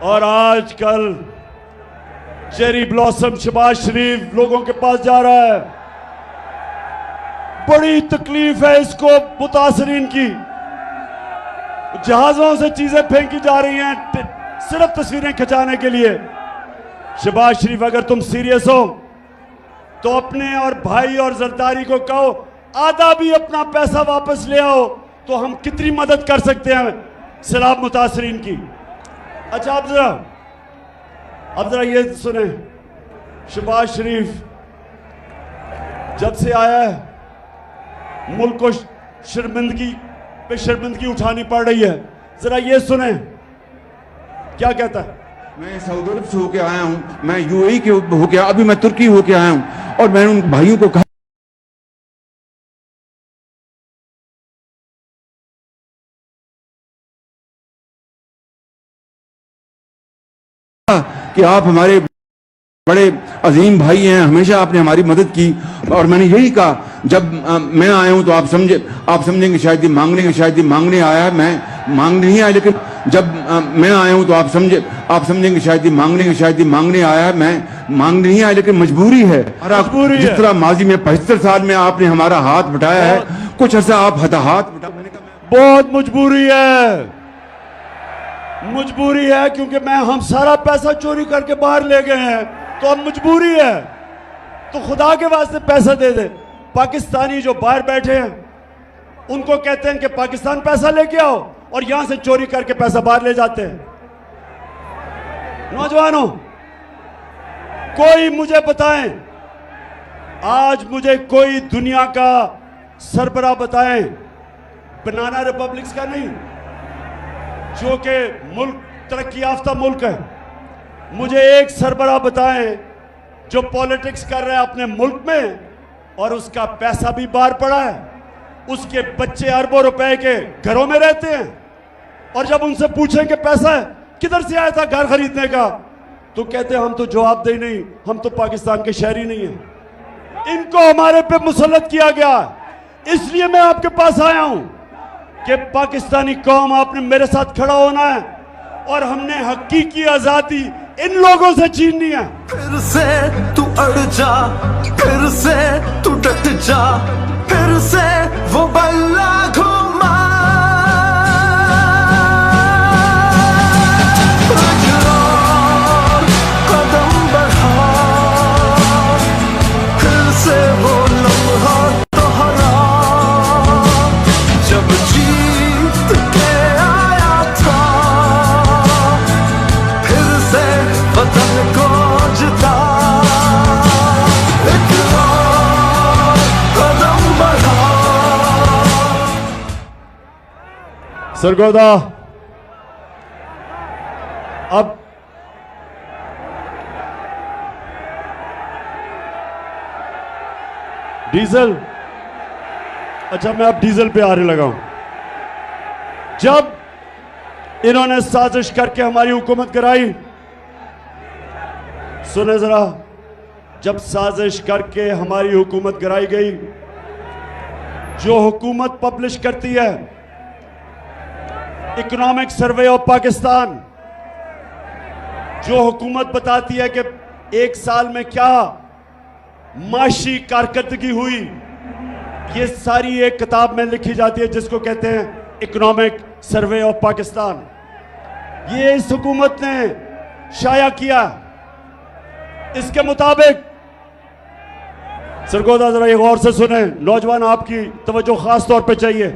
और आजकल चेरी ब्लॉसम शहबाज शरीफ लोगों के पास जा रहा है। बड़ी तकलीफ है इसको मुतासरीन की। जहाजों से चीजें फेंकी जा रही हैं सिर्फ तस्वीरें खिंचाने के लिए। शहबाज शरीफ, अगर तुम सीरियस हो तो अपने और भाई और जरदारी को कहो आधा भी अपना पैसा वापस ले आओ, तो हम कितनी मदद कर सकते हैं सैलाब मुतासरीन की। अच्छा, अब जरा ये सुने, शहबाज शरीफ जब से आया है मुल्क को शर्मिंदगी पे शर्मिंदगी उठानी पड़ रही है। जरा ये सुने क्या कहता है। मैं सऊदी अरब से होके आया हूँ, मैं यूएई के होके, अभी मैं तुर्की होके आया हूँ, और मैंने उन भाइयों को कहा कि आप हमारे बड़े अजीम भाई हैं, हमेशा आपने हमारी मदद की। और मैंने यही कहा, जब मैं आया हूं तो आप समझेंगे शायद ये मांगने आया है, मैं मांगने नहीं आया, लेकिन जब मैं आया हूं तो आप समझेंगे शायद ये मांगने आया है, मैं मांगने नहीं आया, लेकिन मजबूरी है। जिस तरह माजी में 75 साल में आपने हमारा हाथ बटाया है, कुछ अर्सा आप हाथ बटा, बहुत मजबूरी है क्योंकि हम सारा पैसा चोरी करके बाहर ले गए हैं, तो अब मजबूरी है। तो खुदा के वास्ते पैसा दे दे। पाकिस्तानी जो बाहर बैठे हैं उनको कहते हैं कि पाकिस्तान पैसा लेके आओ, और यहां से चोरी करके पैसा बाहर ले जाते हैं। नौजवानों, कोई मुझे बताएं, आज मुझे कोई दुनिया का सरबराह बताएं, बनाना रिपब्लिक्स का नहीं, जो कि मुल्क तरक्की याफ्ता मुल्क है, मुझे एक सरबराह बताएं जो पॉलिटिक्स कर रहा है अपने मुल्क में और उसका पैसा भी बाहर पड़ा है, उसके बच्चे अरबों रुपए के घरों में रहते हैं, और जब उनसे पूछें कि पैसा किधर से आया था घर खरीदने का, तो कहते हैं हम तो जवाबदेही नहीं, हम तो पाकिस्तान के शहरी नहीं हैं। इनको हमारे पे मुसल्लत किया गया, इसलिए मैं आपके पास आया हूं कि पाकिस्तानी कौम, आपने मेरे साथ खड़ा होना है और हमने हकीकी आजादी इन लोगों से छीननी है। फिर से तू अड़ जा, फिर से तू डट जा, फिर से वो बल्ला घुमा, कदम बढ़ा, फिर से वो लम्हा दोहरा, जब जीत के आया था, फिर से वतन को जिता, एक और कदम बढ़ा। सरगोदा, अब डीजल, अच्छा मैं अब डीजल पे आने लगा हूं। जब इन्होंने साजिश करके हमारी हुकूमत कराई, सुने जरा, जब साजिश करके हमारी हुकूमत गिराई गई, जो हुकूमत पब्लिश करती है इकोनॉमिक सर्वे ऑफ पाकिस्तान, जो हुकूमत बताती है कि एक साल में क्या माशी कारकर्दगी हुई, ये सारी एक किताब में लिखी जाती है जिसको कहते हैं इकोनॉमिक सर्वे ऑफ पाकिस्तान। ये इस हुकूमत ने शाया किया। इसके मुताबिक, सरगोदा जरा ये गौर से सुने, नौजवान आपकी तवज्जो खास तौर पे चाहिए।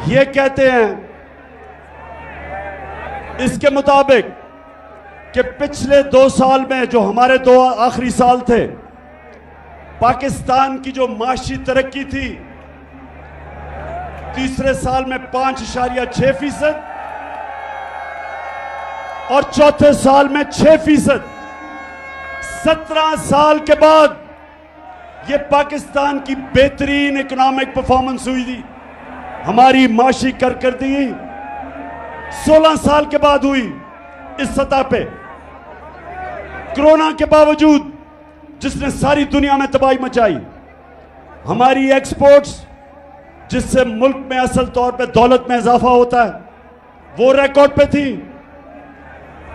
ये कहते हैं इसके मुताबिक कि पिछले 2 साल में, जो हमारे 2 आखिरी साल थे, पाकिस्तान की जो माशी तरक्की थी, तीसरे साल में 5.6% और चौथे साल में 6%। 17 साल के बाद ये पाकिस्तान की बेहतरीन इकोनॉमिक परफॉर्मेंस हुई थी। हमारी माशी कारकर्दगी 16 साल के बाद हुई इस सतह पे, कोरोना के बावजूद, जिसने सारी दुनिया में तबाही मचाई। हमारी एक्सपोर्ट्स, जिससे मुल्क में असल तौर पे दौलत में इजाफा होता है, वो रिकॉर्ड पे थी।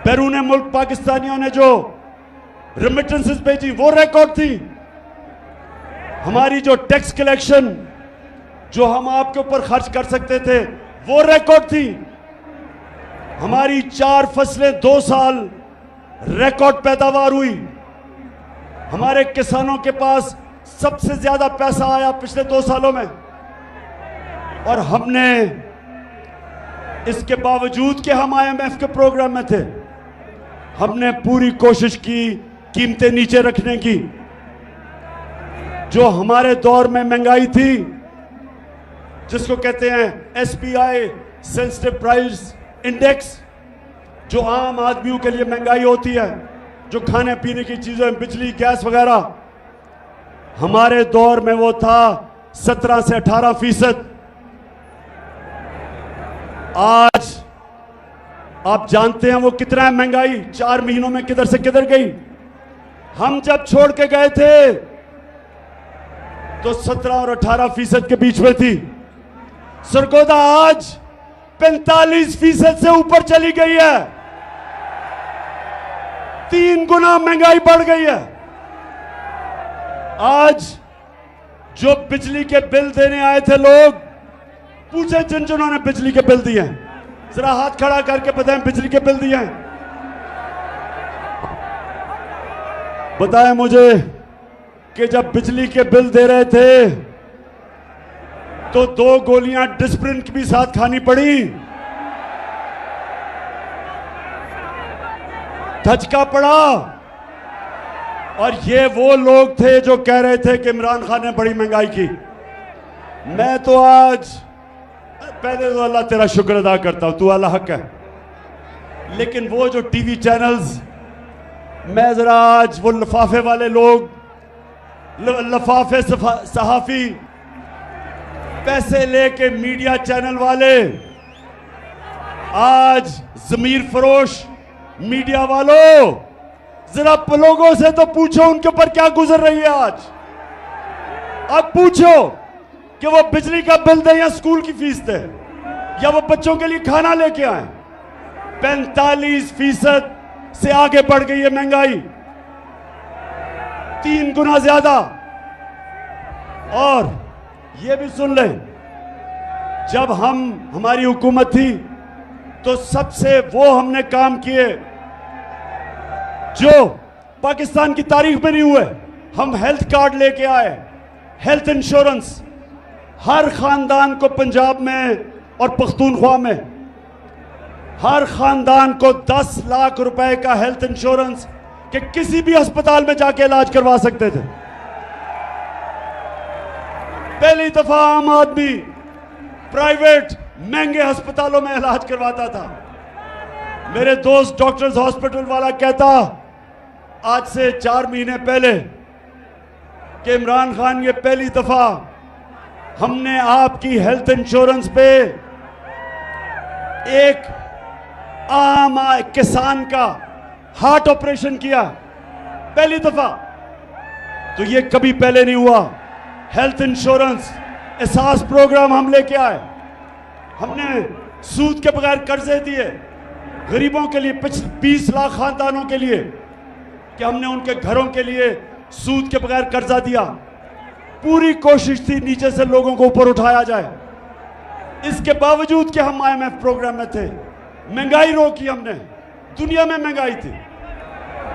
बैरून मुल्क पाकिस्तानियों ने जो रेमिटेंसेस भेजी, वो रिकॉर्ड थी। हमारी जो टैक्स कलेक्शन, जो हम आपके ऊपर खर्च कर सकते थे, वो रिकॉर्ड थी। हमारी 4 फसलें 2 साल रिकॉर्ड पैदावार हुई। हमारे किसानों के पास सबसे ज्यादा पैसा आया पिछले 2 सालों में, और हमने, इसके बावजूद कि हम IMF के प्रोग्राम में थे, हमने पूरी कोशिश की कीमतें नीचे रखने की। जो हमारे दौर में महंगाई थी, जिसको कहते हैं SPI सेंसिटिव प्राइस इंडेक्स, जो आम आदमियों के लिए महंगाई होती है, जो खाने पीने की चीजें, बिजली, गैस वगैरह, हमारे दौर में वो था 17 से 18%। आज आप जानते हैं वो कितना है महंगाई, 4 महीनों में किधर से किधर गई। हम जब छोड़ के गए थे तो 17 और 18% के बीच में थी। सरगोदा आज 45% से ऊपर चली गई है। 3 गुना महंगाई बढ़ गई है। आज जो बिजली के बिल देने आए थे लोग, पूछे जिन जिन्होंने बिजली के बिल दिए हैं, जरा हाथ खड़ा करके बताएं बिजली के बिल दिए हैं। बताएं मुझे कि जब बिजली के बिल दे रहे थे तो 2 गोलियां डिस्प्रिन की भी साथ खानी पड़ी, धचका पड़ा। और ये वो लोग थे जो कह रहे थे कि इमरान खान ने बड़ी महंगाई की। मैं तो आज पहले तो अल्लाह तेरा शुक्र अदा करता हूं, तू अल्लाह हक है। लेकिन वो जो टीवी चैनल्स, मैं जरा आज वो लफाफे वाले लोग, लफाफे सहाफी, पैसे लेके मीडिया चैनल वाले, आज जमीर फरोश मीडिया वालों, जरा लोगों से तो पूछो उनके ऊपर क्या गुजर रही है आज। अब पूछो कि वो बिजली का बिल दें या स्कूल की फीस दें या वो बच्चों के लिए खाना लेके आए। 45% से आगे बढ़ गई है महंगाई, 3 गुना ज्यादा। और ये भी सुन लें, जब हमारी हुकूमत थी तो सबसे वो हमने काम किए जो पाकिस्तान की तारीख में नहीं हुए। हम हेल्थ कार्ड लेके आए, हेल्थ इंश्योरेंस हर खानदान को, पंजाब में और पख्तूनख्वा में हर खानदान को 10 लाख रुपए का हेल्थ इंश्योरेंस कि किसी भी अस्पताल में जाके इलाज करवा सकते थे। पहली दफा आम आदमी प्राइवेट महंगे अस्पतालों में इलाज करवाता था। मेरे दोस्त डॉक्टर्स हॉस्पिटल वाला कहता आज से 4 महीने पहले कि इमरान खान, ये पहली दफा हमने आपकी हेल्थ इंश्योरेंस पे एक आम किसान का हार्ट ऑपरेशन किया, पहली दफा। तो ये कभी पहले नहीं हुआ। हेल्थ इंश्योरेंस एहसास प्रोग्राम हम लेके आए। हमने सूद के बगैर कर्जे दिए गरीबों के लिए, 20 लाख खानदानों के लिए, कि हमने उनके घरों के लिए सूद के बगैर कर्जा दिया। पूरी कोशिश थी नीचे से लोगों को ऊपर उठाया जाए। इसके बावजूद कि हम IMF प्रोग्राम में थे, महंगाई रोकी हमने, दुनिया में महंगाई थी।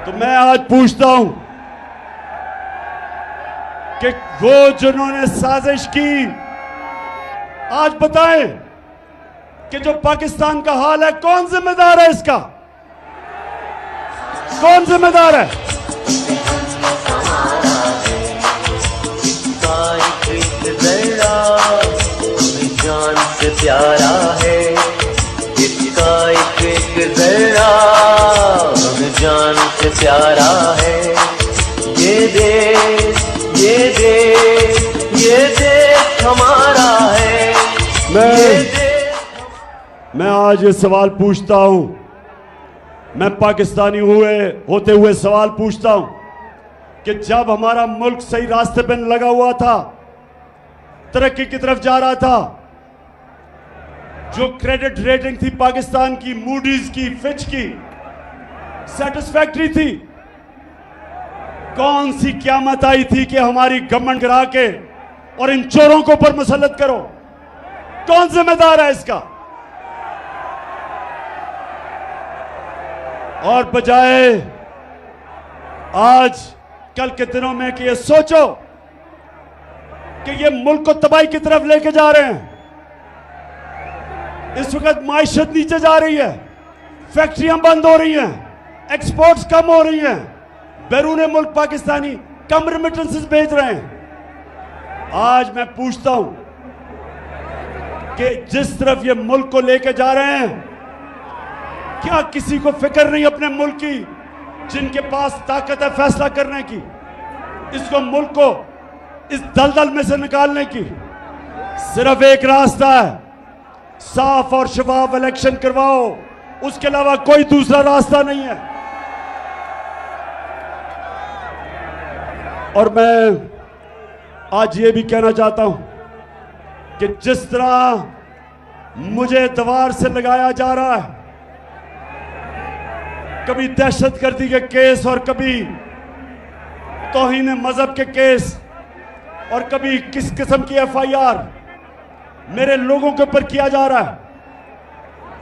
तो मैं आज पूछता हूं कि वो जिन्होंने साजिश की, आज बताएं कि जो पाकिस्तान का हाल है, कौन जिम्मेदार है इसका? कौन जिम्मेदार है? जान से प्यारा है इसका एक जरा, जान से प्यारा है ये देश, ये देश, ये देश हमारा है। मैं आज ये सवाल पूछता हूं, मैं पाकिस्तानी होते हुए सवाल पूछता हूं कि जब हमारा मुल्क सही रास्ते पे लगा हुआ था, तरक्की की तरफ जा रहा था, जो क्रेडिट रेटिंग थी पाकिस्तान की, मूडीज की, फिच की, सेटिस्फैक्टरी थी, कौन सी क़यामत आई थी कि हमारी गवर्नमेंट गिरा के और इन चोरों को ऊपर मुसल्लत करो? कौन जिम्मेदार है इसका? और बजाय आज कल के दिनों में कि ये सोचो कि ये मुल्क को तबाही की तरफ लेके जा रहे हैं। इस वक्त माइशत नीचे जा रही है, फैक्ट्रियां बंद हो रही हैं, एक्सपोर्ट्स कम हो रही हैं, बैरून मुल्क पाकिस्तानी कम रेमिटेंसेस भेज रहे हैं। आज मैं पूछता हूं कि जिस तरफ ये मुल्क को लेके जा रहे हैं, क्या किसी को फिक्र नहीं अपने मुल्क की, जिनके पास ताकत है फैसला करने की, इसको मुल्क को इस दलदल में से निकालने की? सिर्फ एक रास्ता है, साफ और शफाफ इलेक्शन करवाओ, उसके अलावा कोई दूसरा रास्ता नहीं है। और मैं आज ये भी कहना चाहता हूं कि जिस तरह मुझे दीवार से लगाया जा रहा है, कभी दहशतगर्दी के केस और कभी तौहीन मजहब के केस और कभी किस किस्म की FIR मेरे लोगों के ऊपर किया जा रहा है।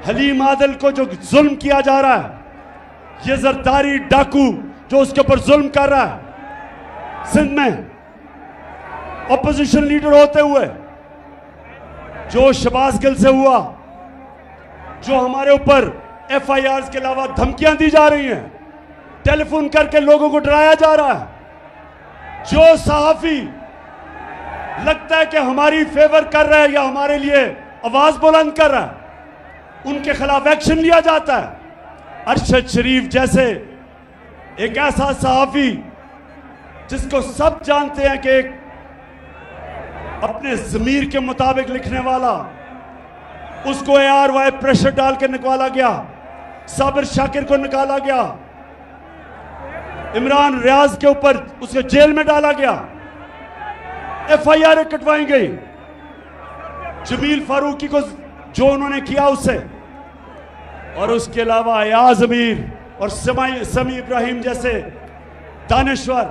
हलीम आदिल को जो जुल्म किया जा रहा है, ये जरदारी डाकू जो उसके ऊपर जुल्म कर रहा है, सिंध में ऑपोजिशन लीडर होते हुए जो शहबाज गिल से हुआ, जो हमारे ऊपर FIRs के अलावा धमकियां दी जा रही हैं, टेलीफोन करके लोगों को डराया जा रहा है, जो सहाफी लगता है कि हमारी फेवर कर रहा है या हमारे लिए आवाज बुलंद कर रहा है, उनके खिलाफ एक्शन लिया जाता है। अरशद शरीफ जैसे एक ऐसा सहाफी जिसको सब जानते हैं कि एक अपने ज़मीर के मुताबिक लिखने वाला, उसको ARY प्रेशर डाल के निकाला गया, साबिर शाकिर को निकाला गया, इमरान रियाज के ऊपर उसको जेल में डाला गया, FIR कटवाई गई, जमील फारूकी को जो उन्होंने किया उससे, और उसके अलावा अयाज अमीर और समी इब्राहिम जैसे दानिश्वर,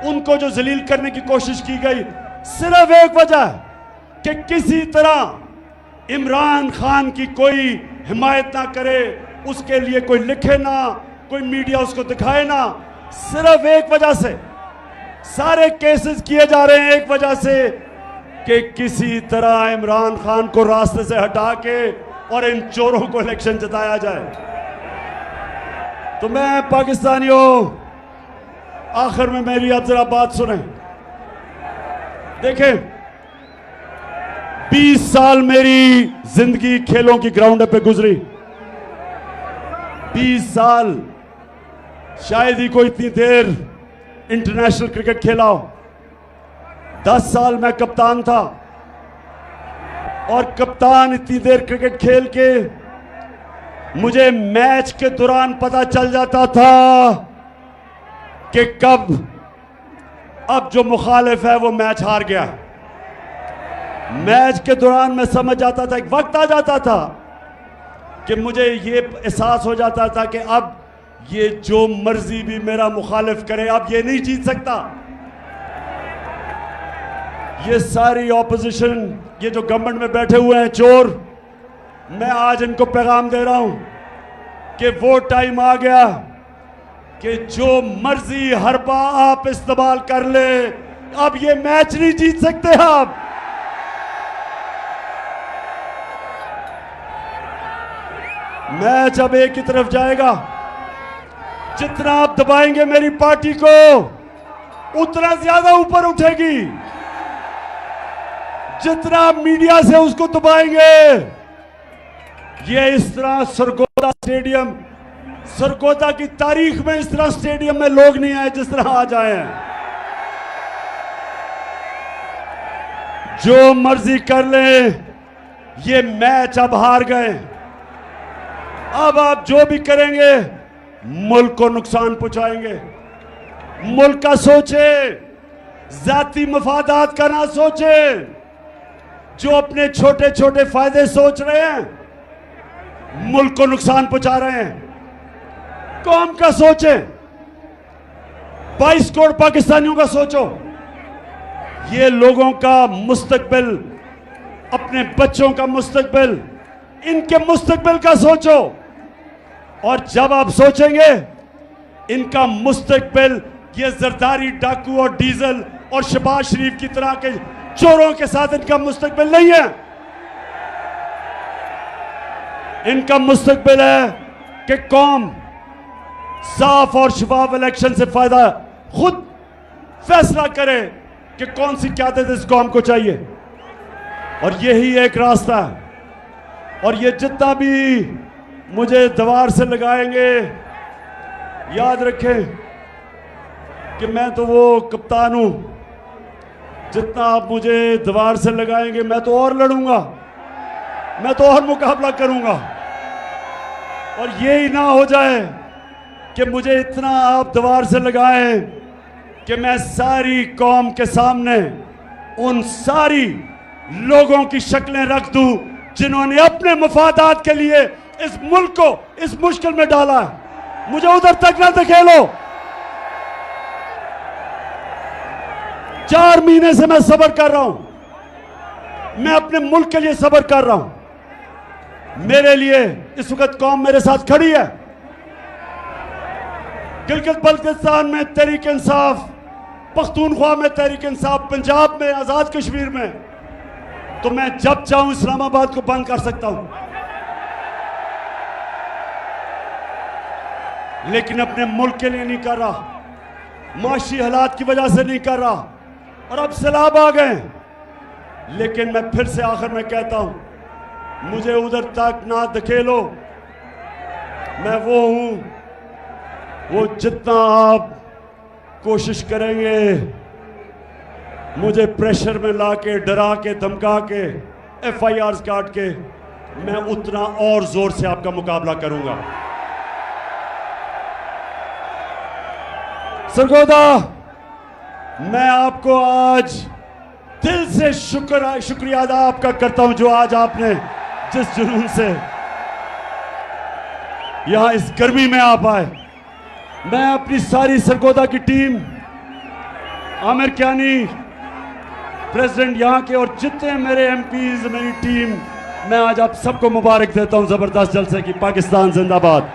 उनको जो जलील करने की कोशिश की गई, सिर्फ एक वजह कि किसी तरह इमरान खान की कोई हिमायत ना करे, उसके लिए कोई लिखे ना, कोई मीडिया उसको दिखाए ना। सिर्फ एक वजह से सारे केसेस किए जा रहे हैं, एक वजह से कि किसी तरह इमरान खान को रास्ते से हटा के और इन चोरों को इलेक्शन जिताया जाए। तो मैं पाकिस्तानियों, आखिर में मेरी अब जरा बात सुने। देखें, 20 साल मेरी जिंदगी खेलों की ग्राउंड पे गुजरी। 20 साल, शायद ही कोई इतनी देर इंटरनेशनल क्रिकेट खेला हो। 10 साल मैं कप्तान था, और कप्तान इतनी देर क्रिकेट खेल के मुझे मैच के दौरान पता चल जाता था कि कब अब जो मुखालिफ है वो मैच हार गया। मैच के दौरान मैं समझ जाता था, एक वक्त आ जाता था कि मुझे ये एहसास हो जाता था कि अब ये जो मर्जी भी मेरा मुखालिफ करे, अब ये नहीं जीत सकता। ये सारी ऑपोजिशन, ये जो गवर्नमेंट में बैठे हुए हैं चोर, मैं आज इनको पैगाम दे रहा हूं कि वो टाइम आ गया कि जो मर्जी हरबा आप इस्तेमाल कर ले, अब ये मैच नहीं जीत सकते आप। मैच अब एक ही तरफ जाएगा। जितना आप दबाएंगे मेरी पार्टी को, उतना ज्यादा ऊपर उठेगी। जितना आप मीडिया से उसको दबाएंगे, ये इस तरह सरगोदा स्टेडियम, सरगोदा की तारीख में इस तरह स्टेडियम में लोग नहीं आए जिस तरह आज आए हैं। जो मर्जी कर ले, ये मैच अब हार गए। अब आप जो भी करेंगे मुल्क को नुकसान पहुंचाएंगे। मुल्क का सोचे, जाती मफादात का ना सोचे। जो अपने छोटे छोटे फायदे सोच रहे हैं, मुल्क को नुकसान पहुंचा रहे हैं। कौम का सोचे, 22 करोड़ पाकिस्तानियों का सोचो। ये लोगों का मुस्तकबिल, अपने बच्चों का मुस्तकबिल, इनके मुस्तकबिल का सोचो। और जब आप सोचेंगे इनका मुस्तकबिल ये जरदारी डाकू और डीजल और शहबाज शरीफ की तरह के चोरों के साथ इनका मुस्तकबिल नहीं है। इनका मुस्तकबिल है कि कौम साफ और शफाफ इलेक्शन से फायदा खुद फैसला करे कि कौन सी क़यादत इस कौम को चाहिए, और यही एक रास्ता है। और ये जितना भी मुझे दीवार से लगाएंगे, याद रखें कि मैं तो वो कप्तान हूं। जितना आप मुझे दीवार से लगाएंगे, मैं तो और लड़ूंगा, मैं तो और मुकाबला करूंगा। और ये ही ना हो जाए कि मुझे इतना आप दीवार से लगाएं कि मैं सारी कौम के सामने उन सारी लोगों की शक्लें रख दूं जिन्होंने अपने मफादात के लिए इस मुल्क को इस मुश्किल में डाला। मुझे उधर तक ना धकेलो। 4 महीने से मैं सब्र कर रहा हूं, मैं अपने मुल्क के लिए सब्र कर रहा हूं। मेरे लिए इस वक्त कौम मेरे साथ खड़ी है। गिलगित बल्तिस्तान में तहरीक इंसाफ, पख्तूनख्वा में तहरीक इंसाफ, पंजाब में, आजाद कश्मीर में, तो मैं जब चाहूं इस्लामाबाद को बंद कर सकता हूं, लेकिन अपने मुल्क के लिए नहीं कर रहा, माशी हालात की वजह से नहीं कर रहा। और अब सैलाब आ गए, लेकिन मैं फिर से आखिर में कहता हूं, मुझे उधर तक ना धकेलो। मैं वो हूं, वो जितना आप कोशिश करेंगे मुझे प्रेशर में ला के, डरा के, धमका के, FIRs काट के, मैं उतना और जोर से आपका मुकाबला करूंगा। सरगोदा, मैं आपको आज दिल से शुक्रिया अदा आपका करता हूं, जो आज आपने जिस जुनून से यहां इस गर्मी में आप आए। मैं अपनी सारी सरगोदा की टीम, आमिर कियानी प्रेसिडेंट यहां के, और जितने मेरे MPs, मेरी टीम, मैं आज आप सबको मुबारक देता हूं जबरदस्त जलसे की। पाकिस्तान जिंदाबाद।